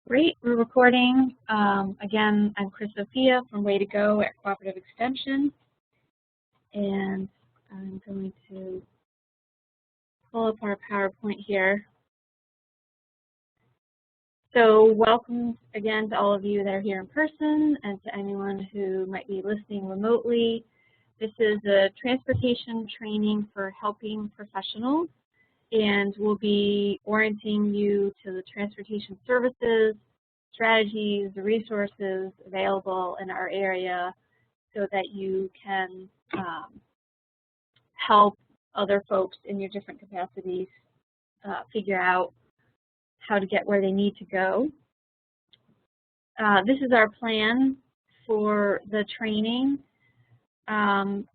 Great, we're recording. Again, I'm Chris Sophia from Way2Go at Cooperative Extension, and I'm going to pull up our PowerPoint here. So welcome again to all of you that are here in person and to anyone who might be listening remotely. This is a transportation training for helping professionals, and we'll be orienting you to the transportation services, strategies, the resources available in our area so that you can help other folks in your different capacities figure out how to get where they need to go. This is our plan for the training.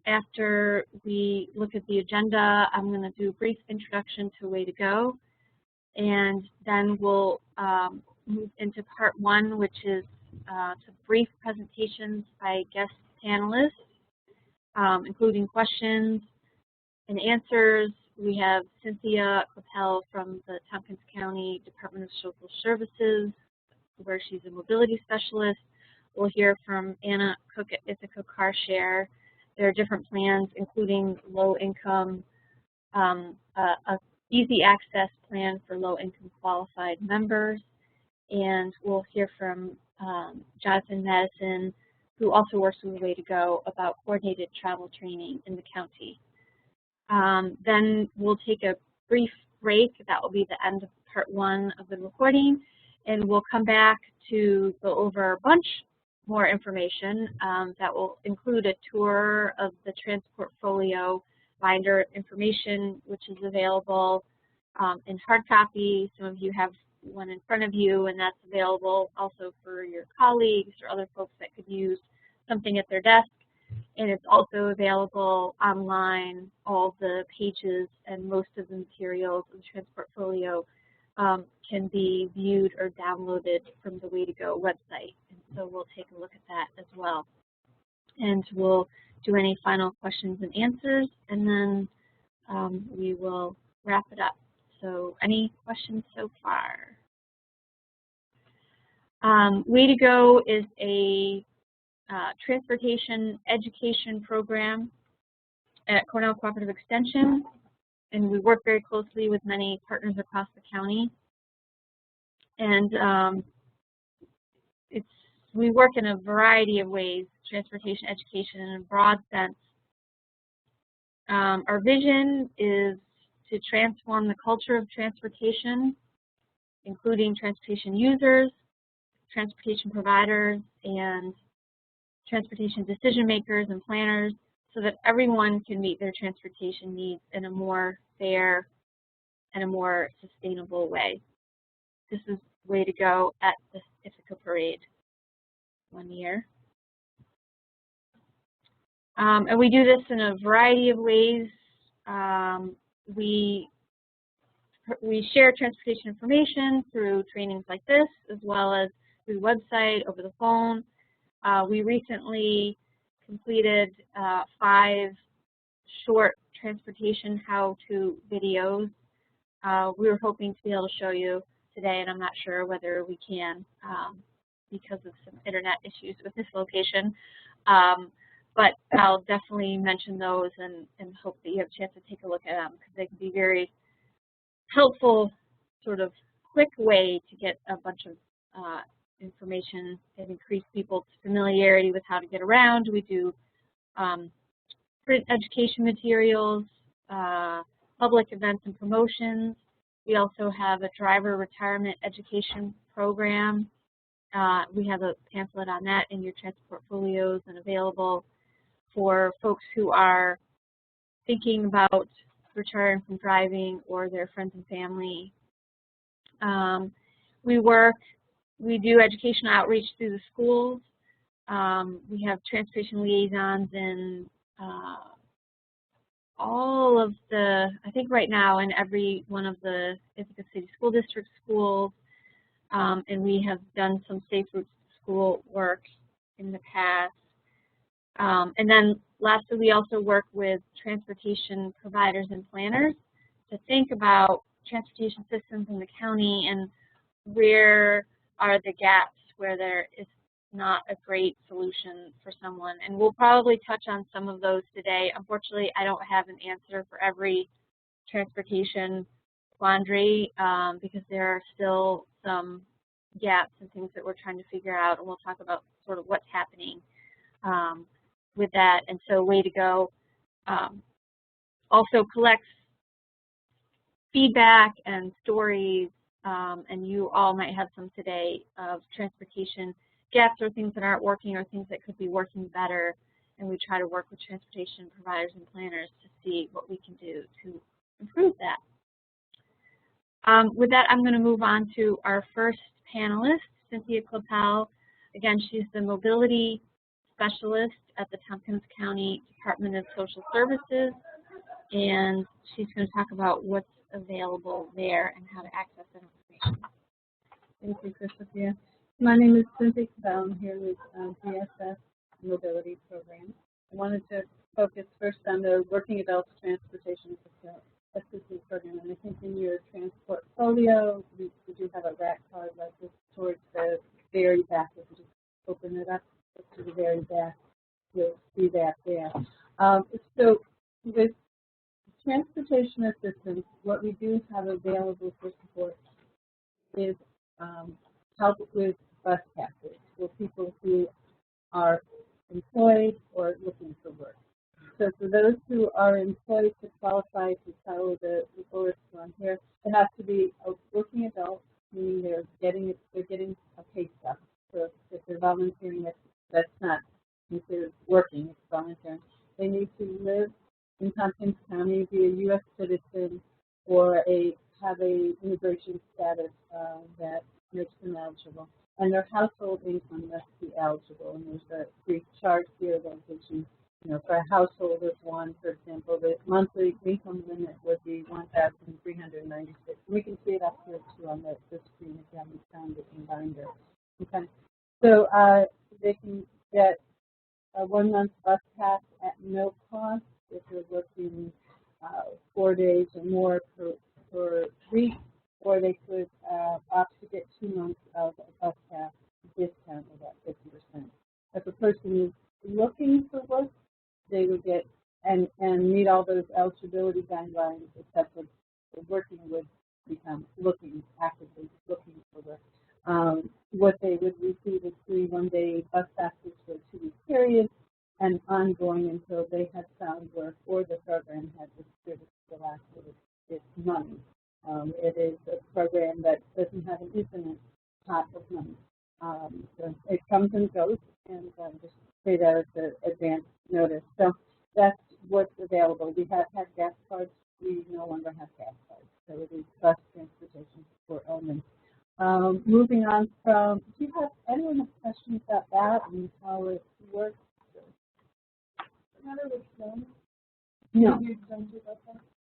After we look at the agenda, I'm going to do a brief introduction to Way2Go, and then we'll move into part one, which is some brief presentations by guest panelists, including questions and answers. We have Cynthia Capel from the Tompkins County Department of Social Services, where she's a mobility specialist. We'll hear from Anna Cook at Ithaca Car Share. There are different plans, including low-income, a easy access plan for low-income qualified members. And we'll hear from Jonathan Madison, who also works with Way2Go, about coordinated travel training in the county. Then we'll take a brief break. That will be the end of part one of the recording. And we'll come back to go over a bunch more information that will include a tour of the Transportfolio binder information, which is available in hard copy. Some of you have one in front of you, and that's available also for your colleagues or other folks that could use something at their desk. And it's also available online. All the pages and most of the materials of the Transportfolio can be viewed or downloaded from the Way2Go website. And so we'll take a look at that as well. And we'll do any final questions and answers, and then we will wrap it up. So any questions so far? Way2Go is a transportation education program at Cornell Cooperative Extension, and we work very closely with many partners across the county. And we work in a variety of ways, transportation education in a broad sense. Our vision is to transform the culture of transportation, including transportation users, transportation providers, and transportation decision makers and planners, so that everyone can meet their transportation needs in a more fair and a more sustainable way. This is Way2Go at the Ithaca Parade one year. And we do this in a variety of ways. We share transportation information through trainings like this, as well as through the website, over the phone. We recently completed 5 short transportation how-to videos. We were hoping to be able to show you today, and I'm not sure whether we can because of some internet issues with this location. But I'll definitely mention those and hope that you have a chance to take a look at them, because they can be very helpful, sort of quick way to get a bunch of information and increase people's familiarity with how to get around. We do print education materials, public events and promotions. We also have a driver retirement education program. We have a pamphlet on that in your Transportfolios and available for folks who are thinking about retiring from driving or their friends and family. We do educational outreach through the schools. We have transportation liaisons in all of the, I think right now in every one of the Ithaca City School District schools, and we have done some safe routes to school work in the past. And then lastly, we also work with transportation providers and planners to think about transportation systems in the county and where are the gaps where there is not a great solution for someone. And we'll probably touch on some of those today. Unfortunately, I don't have an answer for every transportation quandary because there are still some gaps and things that we're trying to figure out, and we'll talk about sort of what's happening with that. And so Way2Go also collects feedback and stories, and you all might have some today of transportation gaps or things that aren't working or things that could be working better, and we try to work with transportation providers and planners to see what we can do to improve that. With that, I'm going to move on to our first panelist, Cynthia Clapel. Again, she's the mobility specialist at the Tompkins County Department of Social Services, and she's going to talk about what's available there and how to access that information. Thank you, Cynthia. My name is Cynthia Clapel. I'm here with DSS Mobility Program. I wanted to focus first on the Working Adults Transportation Assistance Program, and I think in your transport portfolio, we do have a rack card like this towards the very back. If you just open it up to the very back, you'll see that there. So with transportation assistance, what we do have available for support is help with bus passes for people who are employed or looking for work. So for those who are employed to qualify to follow the bullets on here, it has to be a working adult, meaning they're getting a pay stub. So if they're volunteering, that's not considered working, it's volunteering. They need to live in Tompkins County, be a U.S. citizen, or have a immigration status that makes them eligible. And their household income must be eligible. And there's a brief chart here that gives you, for a household of one, for example, the monthly income limit would be $1,396. We can see it up here too on the screen if you haven't found it in binder. Okay. So they can get a 1-month bus pass at no cost if you're working 4 days or more per week, or they could opt to get 2 months of a bus pass discount of about 50%. If a person is looking for work, they would get and meet all those eligibility guidelines, except for working would become actively looking for work. What they would receive is 3 one-day bus passes for a 2-week period, and ongoing until they had found work or the program had distributed the last of its money. It is a program that doesn't have an infinite pot of money. So it comes and goes, and just say that as an advance notice. So that's what's available. We have had gas cards. We no longer have gas cards. So it is bus transportation support only. Moving on from, do you have anyone have questions about that and how it works? No.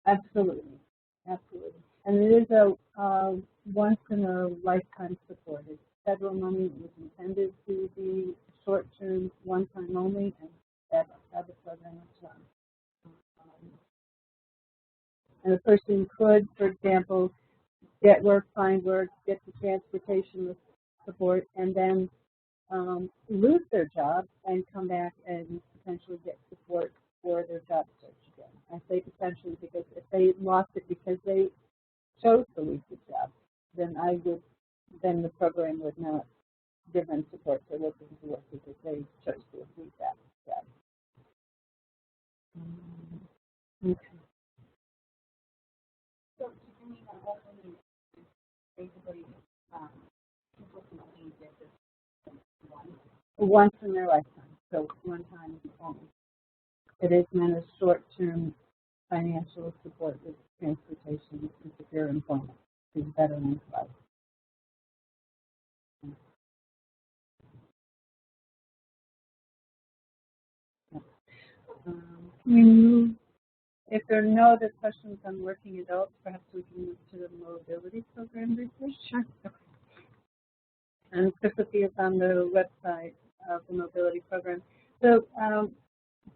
Absolutely. Absolutely. And it is a once in a lifetime support. It's federal money. It was intended to be short-term, one-time only, and that's how the program is run. And a person could, for example, get work, find work, get the transportation support, and then lose their job and come back and potentially get support for their job search again. I say potentially because if they lost it because they chose to leave the job, then the program would not give them support for looking for work because they chose to leave that job. Okay. So basically, people can only get this once in their lifetime, so one time only. It is meant as short-term financial support with transportation and secure employment to veterans' life. Can we move? If there are no other questions on working adults, perhaps we can move to the mobility program briefly. Sure. Okay. And specifically is on the website of the mobility program. So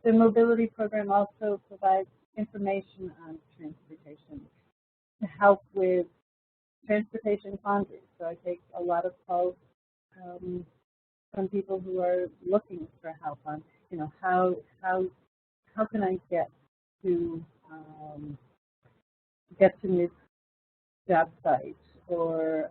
the mobility program also provides information on transportation to help with transportation quandaries. So I take a lot of calls from people who are looking for help on, how can I get to new job sites, or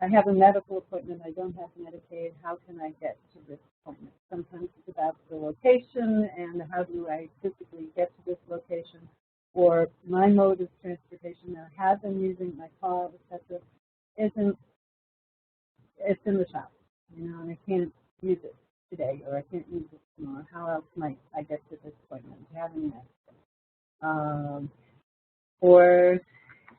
I have a medical appointment, I don't have Medicaid, how can I get to this appointment? Sometimes it's about the location and how do I physically get to this location, or my mode of transportation that I have been using, my car, etc., it's in the shop, and I can't use it today, or I can't use it tomorrow. How else might I get to this appointment? Do you have any accident? Or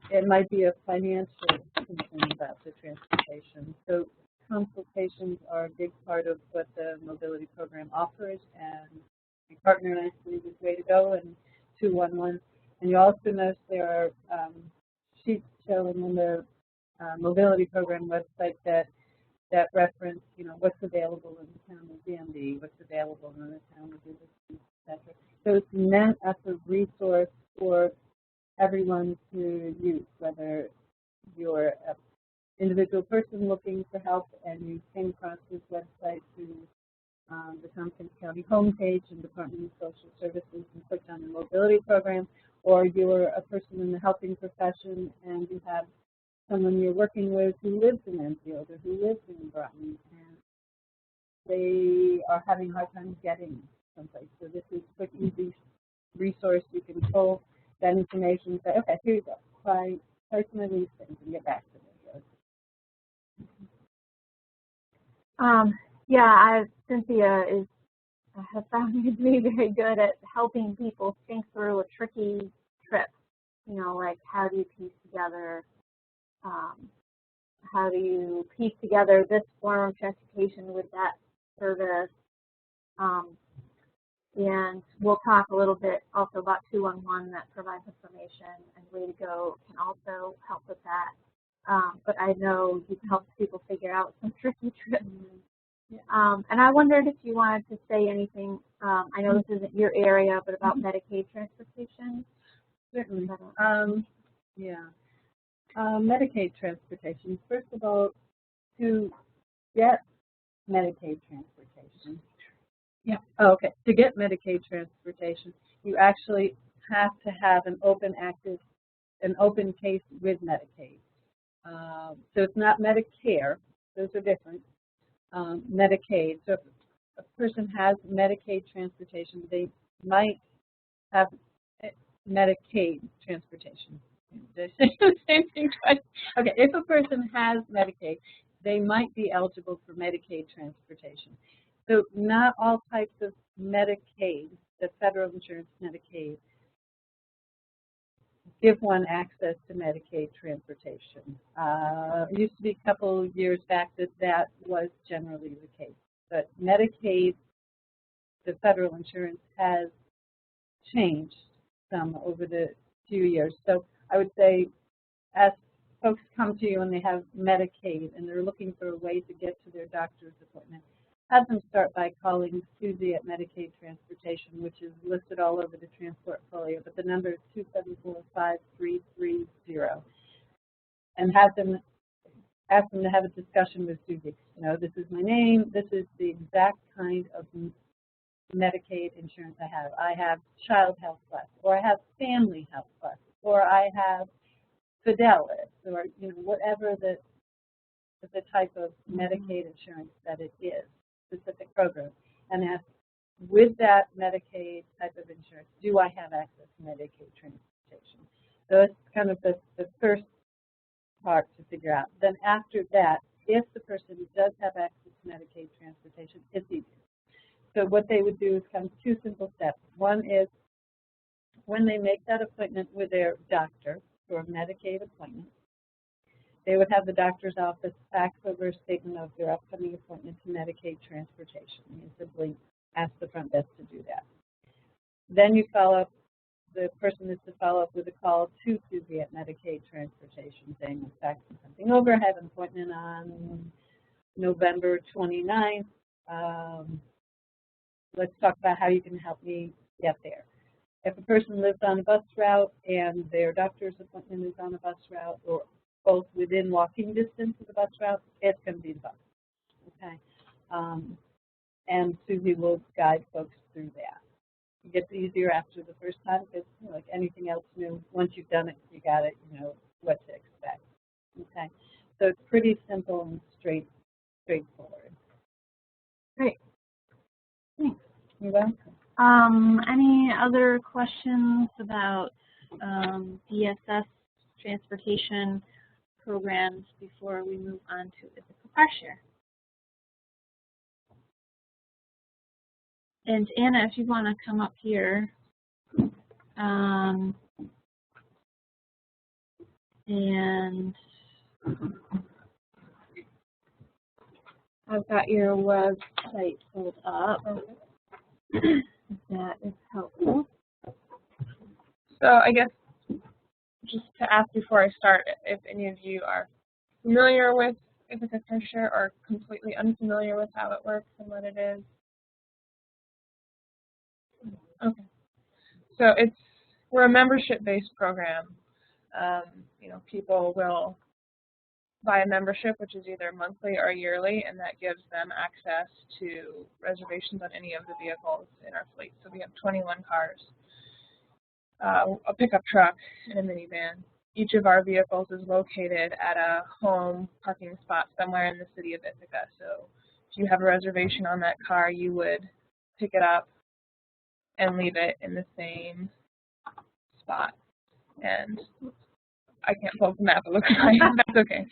it might be a financial concern about the transportation. So consultations are a big part of what the mobility program offers, and my partner and I believe is Way2Go and 211. And you also notice there are sheets showing in the mobility program website that reference, what's available in the town of DMV, what's available in the town of Uvalde, etc. So it's meant as a resource for everyone to use, whether you're an individual person looking for help and you came across this website through the Tompkins County homepage and Department of Social Services and clicked on the mobility program, or you're a person in the helping profession and you have someone you're working with who lives in Enfield or who lives in Groton and they are having a hard time getting someplace. So this is a quick, easy resource. You can pull that information and say, okay, here you go. Try some of these things and get back to me. Cynthia has found me to be very good at helping people think through a tricky trip. Like how do you piece together this form of transportation with that service. And we'll talk a little bit also about 211 that provides information, and Way2Go can also help with that. But I know you can help people figure out some tricky trips. And I wondered if you wanted to say anything. I know this isn't your area, but about Medicaid transportation. Certainly. Medicaid transportation. First of all, to get Medicaid transportation. Yeah. Oh, okay. To get Medicaid transportation, you actually have to have an open case with Medicaid. So it's not Medicare; those are different. Medicaid. So if a person has Medicaid transportation, they might have Medicaid transportation. Did I say the same thing twice? Okay. If a person has Medicaid, they might be eligible for Medicaid transportation. So not all types of Medicaid, the federal insurance Medicaid, give one access to Medicaid transportation. It used to be a couple years back that was generally the case. But Medicaid, the federal insurance, has changed some over the few years. So I would say as folks come to you and they have Medicaid and they're looking for a way to get to their doctor's appointment, have them start by calling Susie at Medicaid Transportation, which is listed all over the transport folio, but the number is 274-5330, and ask them to have a discussion with Susie. This is my name, this is the exact kind of Medicaid insurance I have. I have Child Health Plus, or I have Family Health Plus, or I have Fidelis, or whatever the type of Medicaid insurance that it is. Specific program, and ask, with that Medicaid type of insurance, do I have access to Medicaid transportation? So that's kind of the first part to figure out. Then after that, if the person does have access to Medicaid transportation, it's easier. So what they would do is kind of two simple steps. One is when they make that appointment with their doctor for a Medicaid appointment, they would have the doctor's office fax over a statement of their upcoming appointment to Medicaid transportation. You simply ask the front desk to do that. Then you follow up, the person is to follow up with a call to Susie at Medicaid transportation saying, I'm faxing something over, I have an appointment on November 29th. Let's talk about how you can help me get there. If a person lives on a bus route and their doctor's appointment is on a bus route, or both within walking distance of the bus route, it's going to be the bus. Okay, and Susie will guide folks through that. It gets easier after the first time because, like anything else new, once you've done it, you got it. You know what to expect. Okay, so it's pretty simple and straightforward. Great. Thanks. You're welcome. Any other questions about DSS transportation programs before we move on to Ithaca Car Share? And Anna, if you want to come up here, and I've got your website pulled up. That is helpful. So I guess just to ask before I start, if any of you are familiar with Ithaca Car Share or completely unfamiliar with how it works and what it is. Okay. So we're a membership-based program. You know, people will buy a membership, which is either monthly or yearly, and that gives them access to reservations on any of the vehicles in our fleet. So we have 21 cars, a pickup truck, and a minivan. Each of our vehicles is located at a home parking spot somewhere in the city of Ithaca. So if you have a reservation on that car, you would pick it up and leave it in the same spot. And I can't pull up the map, it looks like. That's okay.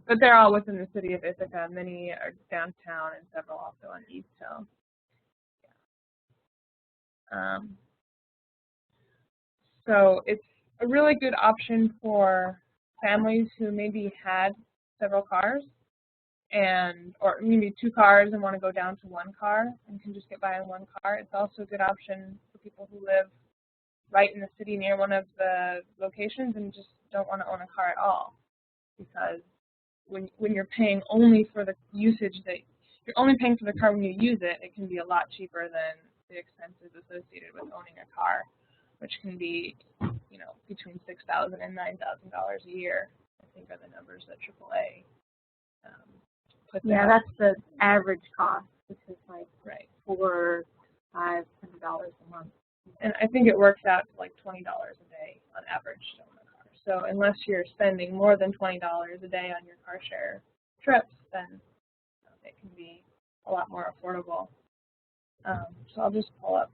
But they're all within the city of Ithaca. Many are downtown and several also on East Hill. So it's a really good option for families who maybe had several cars or maybe 2 cars and want to go down to 1 car and can just get by in 1 car. It's also a good option for people who live right in the city near one of the locations and just don't want to own a car at all, because when you're paying only for the usage that you're only paying for the car when you use it, it can be a lot cheaper than the expenses associated with owning a car, which can be, you know, between $6,000 and $9,000 a year. I think are the numbers that AAA put there. Yeah, that's the average cost, which is like right, $400 to $500 a month. And I think it works out to like $20 a day on average to own a car. So unless you're spending more than $20 a day on your car share trips, then it can be a lot more affordable. So I'll just pull up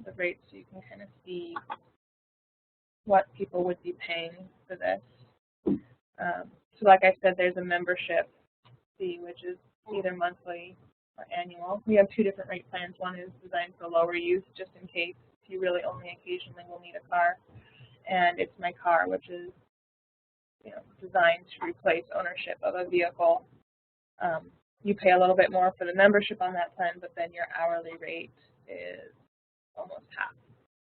the rates so you can kind of see what people would be paying for this. So like I said, there's a membership fee, which is either monthly or annual. We have 2 different rate plans. One is designed for lower use, just in case you really only occasionally will need a car. And it's My Car, which is, you know, designed to replace ownership of a vehicle. You pay a little bit more for the membership on that plan, but then your hourly rate is almost half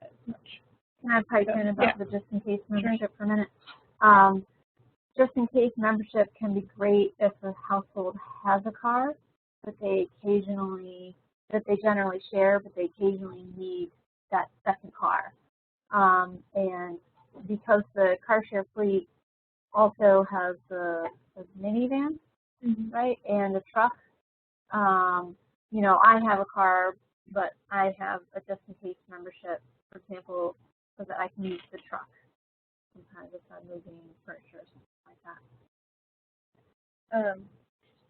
as much. Can I pipe in about the just in case membership for a minute? Just in case membership can be great if a household has a car, but they generally share, but they occasionally need that second car. And because the car share fleet also has the minivan, right, and a truck. You know, I have a car, but I have a just in case membership, for example, so that I can use the truck sometimes if I'm moving furniture or something like that.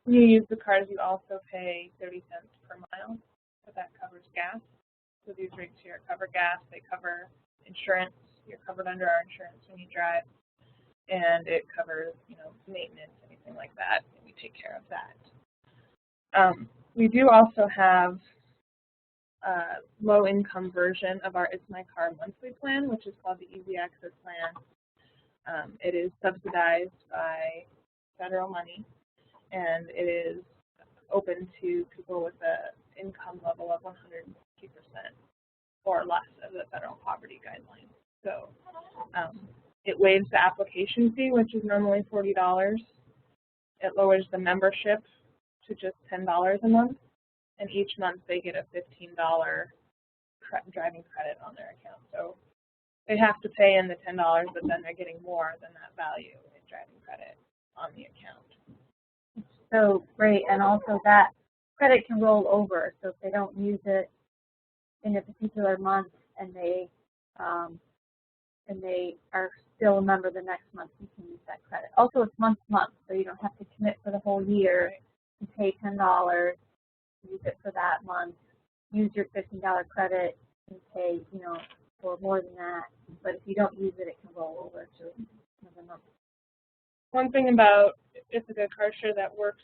When you use the cars, you also pay 30 cents per mile, but that covers gas. So these rates here cover gas, they cover insurance. You're covered under our insurance when you drive, and it covers, you know, maintenance, anything like that, and we take care of that. We do also have a low-income version of our It's My Car monthly plan, which is called the Easy Access Plan. It is subsidized by federal money, and it is open to people with an income level of 150% or less of the federal poverty guidelines. So it waives the application fee, which is normally $40. It lowers the membership to just $10 a month, and each month they get a $15 driving credit on their account. So they have to pay in the $10, but then they're getting more than that value in driving credit on the account. So great, and also that credit can roll over. So if they don't use it in a particular month and they are still a member the next month, you can use that credit. Also, it's month to month, so you don't have to commit for the whole year. You pay $10, use it for that month, use your $15 credit and pay, you know, for more than that. But if you don't use it, it can roll over to another month. One thing about Ithaca Car Share that works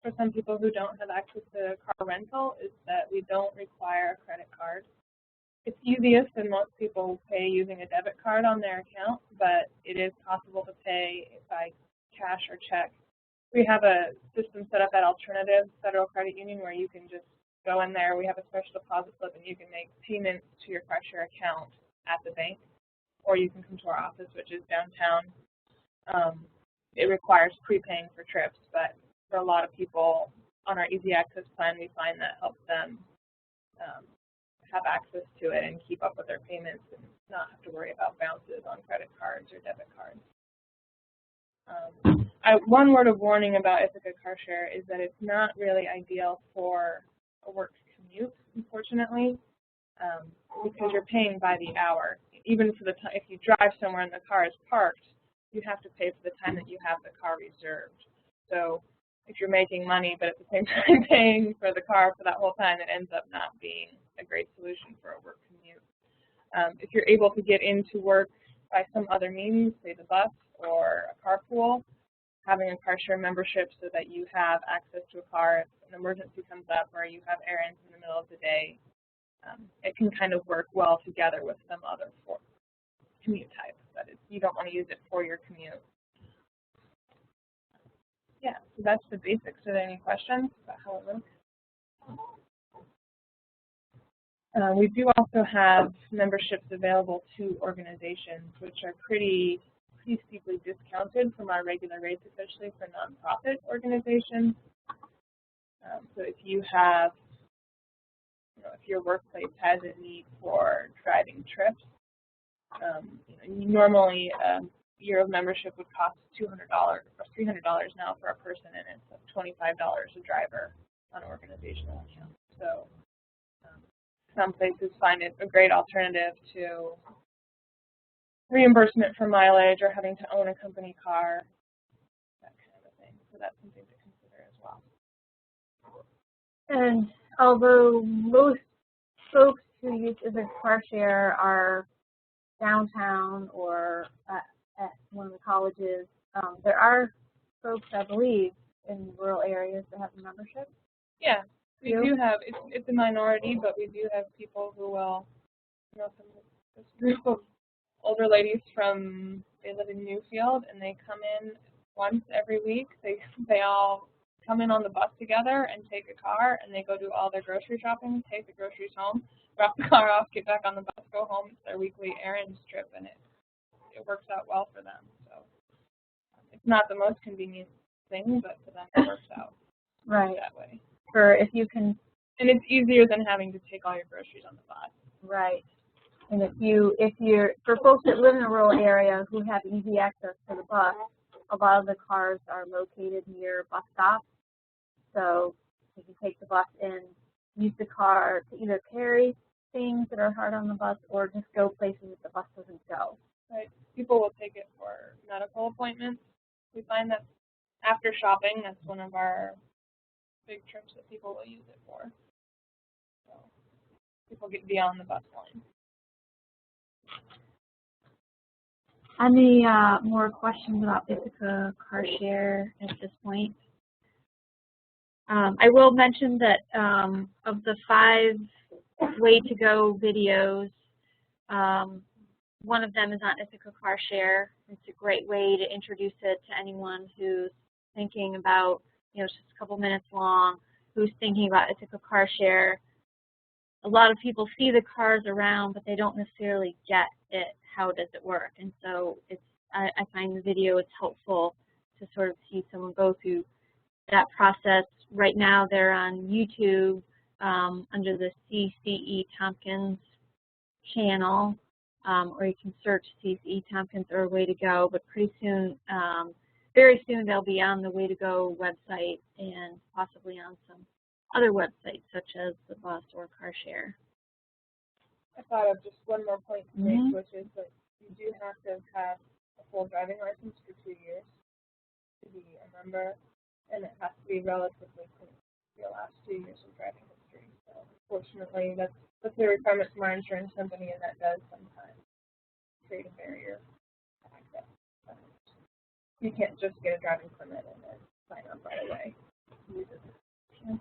for some people who don't have access to car rental is that we don't require a credit card. It's easiest and most people pay using a debit card on their account, but it is possible to pay by cash or check. We have a system set up at Alternative Federal Credit Union where you can just go in there. We have a special deposit slip and you can make payments to your car share account at the bank, or you can come to our office, which is downtown. It requires prepaying for trips, but for a lot of people on our Easy Access plan, we find that helps them have access to it and keep up with their payments and not have to worry about bounces on credit cards or debit cards. One word of warning about Ithaca Car Share is that it's not really ideal for a work commute, unfortunately, because you're paying by the hour. Even for the time, if you drive somewhere and the car is parked, you have to pay for the time that you have the car reserved. So if you're making money but at the same time paying for the car for that whole time, it ends up not being a great solution for a work commute. If you're able to get into work by some other means, say the bus or a carpool, having a car share membership so that you have access to a car if an emergency comes up or you have errands in the middle of the day, it can kind of work well together with some other commute type. But you don't want to use it for your commute. Yeah, so that's the basics. Are there any questions about how it works? We do also have memberships available to organizations, which are pretty steeply discounted from our regular rates, especially for nonprofit organizations. So if you have, if your workplace has a need for driving trips, normally a year of membership would cost $200 or $300 now for a person, and it's $25 a driver on an organizational account. So some places find it a great alternative to reimbursement for mileage or having to own a company car, that kind of a thing. So that's something to consider as well. And although most folks who use Ithaca Car Share are downtown or at one of the colleges, there are folks, I believe, in rural areas that have a membership. Yeah, we do have, it's a minority, but we do have people who will, this group of older ladies they live in Newfield, and they come in once every week. They all come in on the bus together and take a car, and they go do all their grocery shopping, take the groceries home, drop the car off, get back on the bus, go home. It's their weekly errands trip, and it works out well for them. So it's not the most convenient thing, but for them it works out right that way. For if you can, and it's easier than having to take all your groceries on the bus. Right. And if you're for folks that live in a rural area who have easy access to the bus, a lot of the cars are located near bus stops. So you can take the bus in, use the car to either carry things that are hard on the bus or just go places that the bus doesn't go. Right. People will take it for medical appointments. We find that after shopping, that's one of our big trips that people will use it for. So people get beyond the bus line. Any more questions about Ithaca Car Share at this point? I will mention that of the 5 Way2Go videos, one of them is on Ithaca Car Share. It's a great way to introduce it to anyone who's thinking about, it's just a couple minutes long, who's thinking about Ithaca Car Share. A lot of people see the cars around, but they don't necessarily get it. How does it work? And so I find the video is helpful to sort of see someone go through that process. Right now they're on YouTube under the CCE Tompkins channel, or you can search see if E. Tompkins or Way2Go, but pretty soon, very soon they'll be on the Way2Go website and possibly on some other websites such as the bus or car share. I thought of just one more point to make, which is that you do have to have a full driving license for 2 years to be a member, and it has to be relatively clean for your last 2 years of driving history. So unfortunately, that's a requirement from our insurance company, and that does sometimes create a barrier to access. You can't just get a driving permit and then sign up right away. Sure.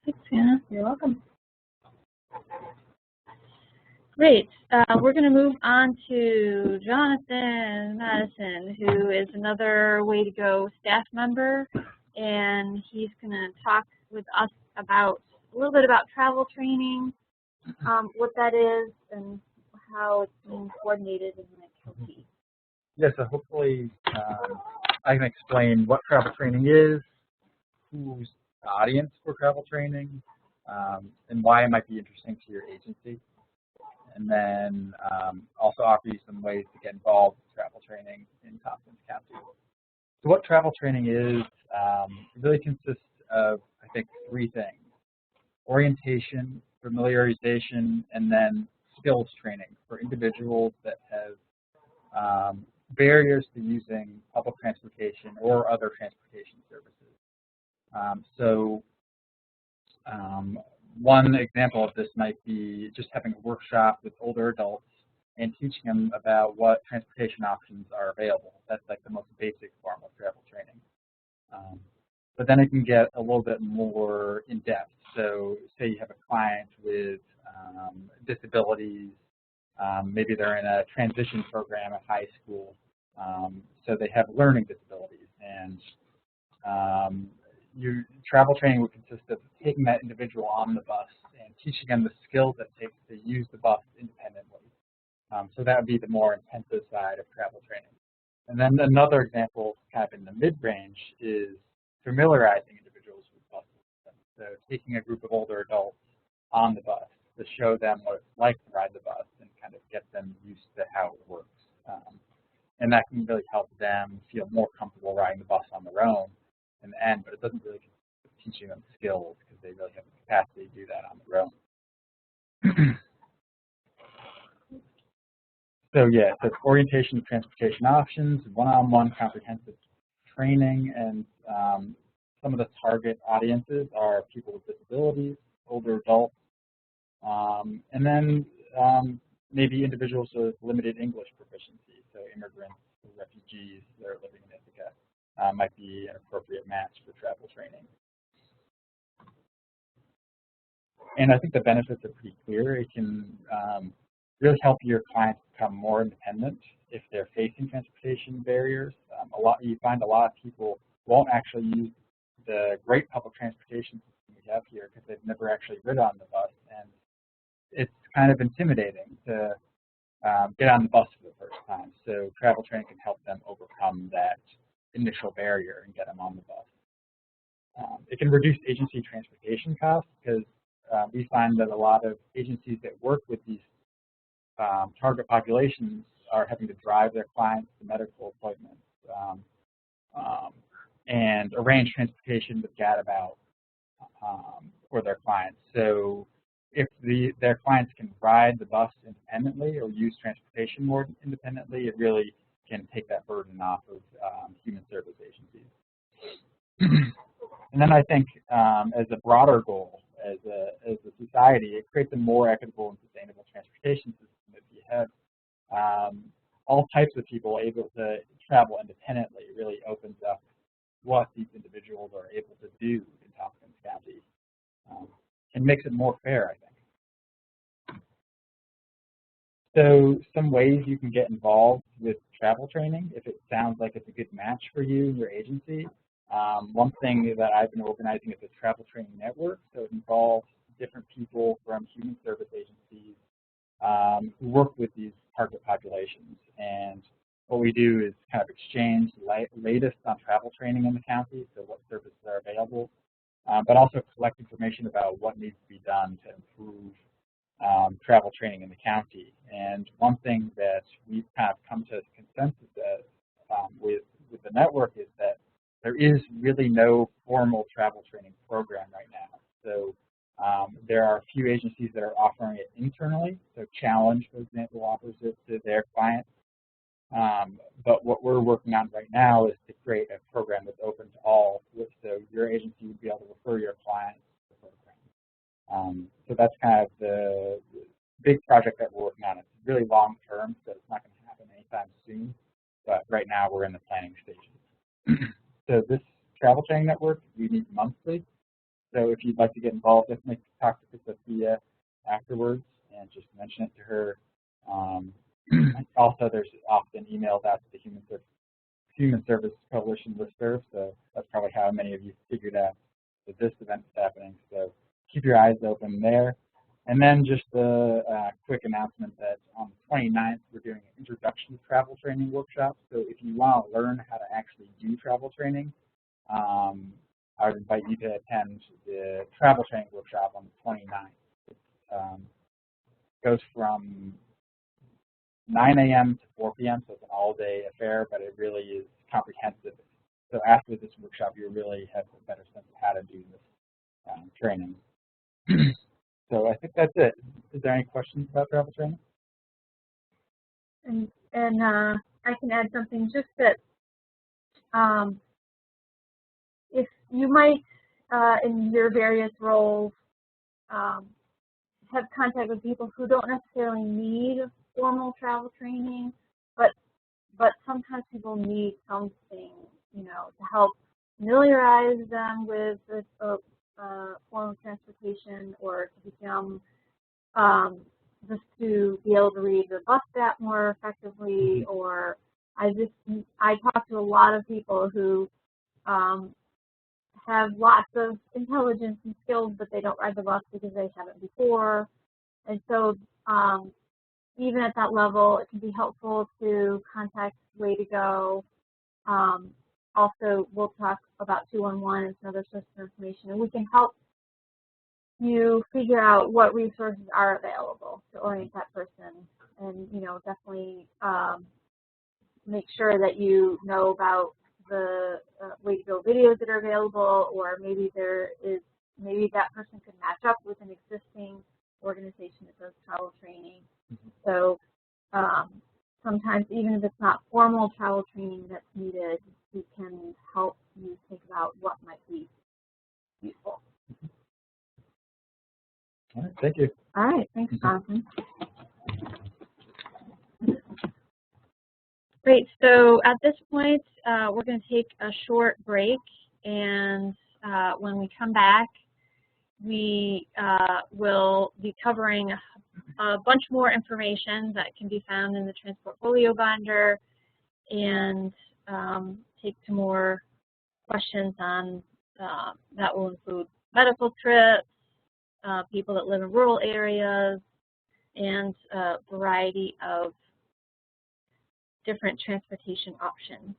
Thanks, Hannah. You're welcome. Great. We're going to move on to Jonathan Madison, who is another Way2Go staff member, and he's going to talk with us about a little bit about travel training, what that is, and how it's being coordinated in the county. Yeah, so hopefully I can explain what travel training is, who's the audience for travel training, and why it might be interesting to your agency. And then also offer you some ways to get involved with travel training in Tompkins County. So what travel training is, it really consists of, I think, 3 things: orientation, familiarization, and then skills training for individuals that have barriers to using public transportation or other transportation services. One example of this might be just having a workshop with older adults and teaching them about what transportation options are available. That's like the most basic form of travel training. But then it can get a little bit more in-depth. So say you have a client with disabilities, maybe they're in a transition program at high school, so they have learning disabilities, and your travel training would consist of taking that individual on the bus and teaching them the skills that it takes to use the bus independently. So that would be the more intensive side of travel training. And then another example, kind of in the mid-range, is familiarizing individuals with bus systems. So taking a group of older adults on the bus to show them what it's like to ride the bus and kind of get them used to how it works. And that can really help them feel more comfortable riding the bus on their own in the end, but it doesn't really teaching them skills because they really have the capacity to do that on their own. So yeah, so it's orientation of transportation options, one-on-one comprehensive training, and some of the target audiences are people with disabilities, older adults, and then maybe individuals with limited English proficiency, so immigrants, refugees that are living in Ithaca might be an appropriate match for travel training. And I think the benefits are pretty clear. It can really help your clients become more independent if they're facing transportation barriers. You find a lot of people won't actually use the great public transportation system we have here because they've never actually ridden on the bus, and it's kind of intimidating to get on the bus for the first time. So travel training can help them overcome that initial barrier and get them on the bus. It can reduce agency transportation costs because we find that a lot of agencies that work with these target populations are having to drive their clients to medical appointments and arrange transportation with gadabout for their clients. So if their clients can ride the bus independently or use transportation more independently, it really can take that burden off of human service agencies. And then I think as a broader goal, as a society, it creates a more equitable and sustainable transportation system if you have all types of people able to travel independently. It really opens up what these individuals are able to do in Tompkins County and makes it more fair, I think. So some ways you can get involved with travel training if it sounds like it's a good match for you and your agency. One thing that I've been organizing is a travel training network, so it involves different people from human service agencies who work with these target populations. And what we do is kind of exchange the latest on travel training in the county, so what services are available, but also collect information about what needs to be done to improve travel training in the county. And one thing that we've kind of come to consensus with the network is that there is really no formal travel training program right now. So there are a few agencies that are offering it internally. So Challenge, for example, offers it to their clients. But what we're working on right now is to create a program that's open to all. So your agency would be able to refer your clients to the program. So that's kind of the big project that we're working on. It's really long term, so it's not going to happen anytime soon. But right now we're in the planning stages. So this travel training network, we meet monthly. So if you'd like to get involved, definitely talk to Sophia afterwards and just mention it to her. Also, there's often emails out to the Human Service Coalition listserv, so that's probably how many of you figured out that this event is happening. So keep your eyes open there. And then just a quick announcement that on the 29th, we're doing an introduction to travel training workshop. So if you want to learn how to actually do travel training, I would invite you to attend the travel training workshop on the 29th. It goes from 9 a.m. to 4 p.m., so it's an all-day affair, but it really is comprehensive. So after this workshop, you really have a better sense of how to do this training. So I think that's it. Is there any questions about travel training? And I can add something, just that if you might, in your various roles, have contact with people who don't necessarily need formal travel training, but sometimes people need something, you know, to help familiarize them with the form of transportation, or to become just to be able to read the bus app more effectively. Or I talk to a lot of people who have lots of intelligence and skills, but they don't ride the bus because they haven't before. And so even at that level, it can be helpful to contact Way2Go. Also, we'll talk about 211 and some other sources of information, and we can help you figure out what resources are available to orient that person. And, you know, definitely make sure that you know about the Way2Go videos that are available, or maybe maybe that person could match up with an existing organization that does travel training. So sometimes, even if it's not formal travel training that's needed, we can help you think about what might be useful. All right, thank you. All right, thanks, Jonathan. Great, so at this point, we're going to take a short break, and when we come back, we will be covering a bunch more information that can be found in the Transportfolio binder, and take some more questions on that will include medical trips, people that live in rural areas, and a variety of different transportation options.